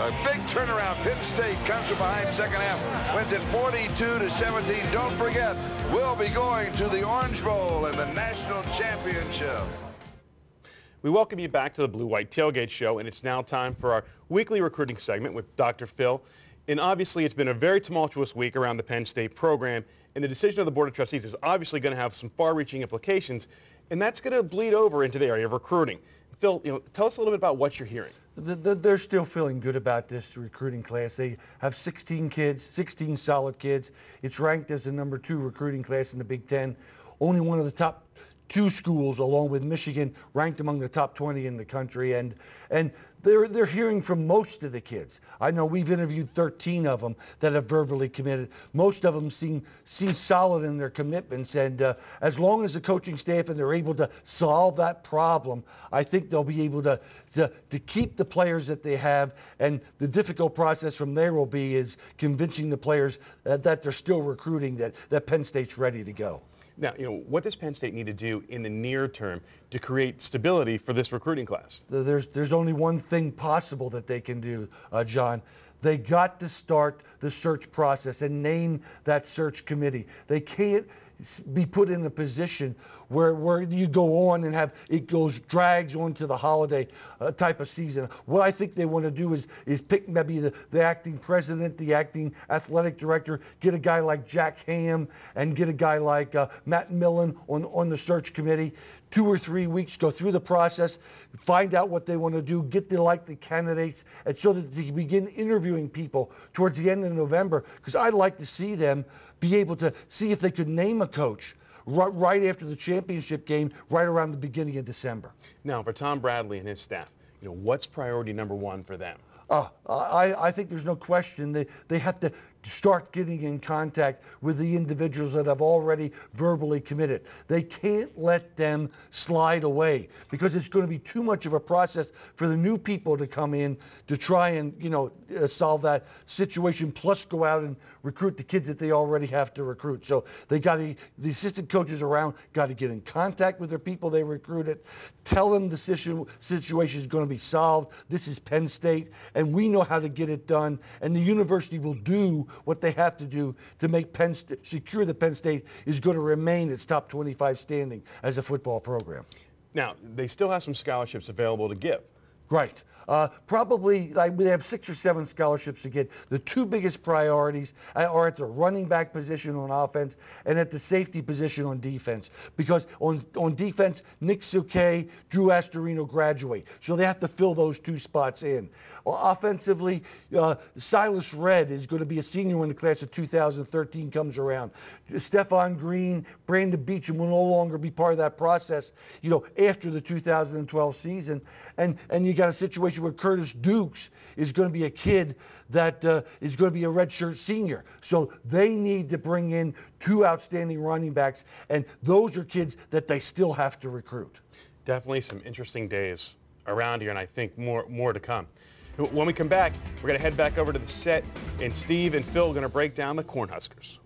A big turnaround. Penn State comes from behind second half. Wins it 42-17. Don't forget, we'll be going to the Orange Bowl in the national championship. We welcome you back to the Blue White Tailgate Show, and it's now time for our weekly recruiting segment with Dr. Phil. And obviously, it's been a very tumultuous week around the Penn State program, and the decision of the Board of Trustees is obviously going to have some far-reaching implications, and that's going to bleed over into the area of recruiting. Phil, tell us a little bit about what you're hearing. They're still feeling good about this recruiting class. They have 16 kids, 16 solid kids. It's ranked as the #2 recruiting class in the Big Ten. Only one of the top 2 schools, along with Michigan, ranked among the top 20 in the country, and they're hearing from most of the kids. I know we've interviewed 13 of them that have verbally committed. Most of them seem solid in their commitments, and as long as the coaching staff and they're able to solve that problem, I think they'll be able to keep the players that they have. And the difficult process from there will be is convincing the players that they're still recruiting, that Penn State's ready to go. Now, what does Penn State need to do in the near term to create stability for this recruiting class? There's only one thing possible that they can do, John. They got to start the search process and name that search committee. They can't be put in a position where you go on and have it drags on to the holiday type of season. What I think they want to do is pick maybe the acting president, the acting athletic director, get a guy like Jack Ham and get a guy like Matt Millen on the search committee. 2 or 3 weeks, go through the process, find out what they want to do, get the likely candidates, and so that they can begin interviewing people towards the end of November, because I'd like to see them be able to see if they could name a coach right after the championship game, right around the beginning of December. Now, for Tom Bradley and his staff, what's priority #1 for them? I think there's no question they have to start getting in contact with the individuals that have already verbally committed. They can't let them slide away, because it's going to be too much of a process for the new people to come in to try and solve that situation, plus go out and recruit the kids that they already have to recruit. So the assistant coaches around got to get in contact with their people they recruited, tell them the situation is going to be solved. This is Penn State, and we know how to get it done, and the university will do what they have to do to make secure that Penn State is going to remain its top 25 standing as a football program. Now, they still have some scholarships available to give. Right. Probably, we have 6 or 7 scholarships to get. The 2 biggest priorities are at the running back position on offense and at the safety position on defense. Because on defense, Nick Souquet, Drew Astorino graduate. So they have to fill those 2 spots in. Offensively, Silas Redd is going to be a senior when the class of 2013 comes around. Stephon Green, Brandon Beecham will no longer be part of that process, after the 2012 season. And you got a situation where Curtis Dukes is going to be a kid that is going to be a redshirt senior. So they need to bring in 2 outstanding running backs, and those are kids that they still have to recruit. Definitely some interesting days around here, and I think more to come. When we come back, we're going to head back over to the set, and Steve and Phil are going to break down the Cornhuskers.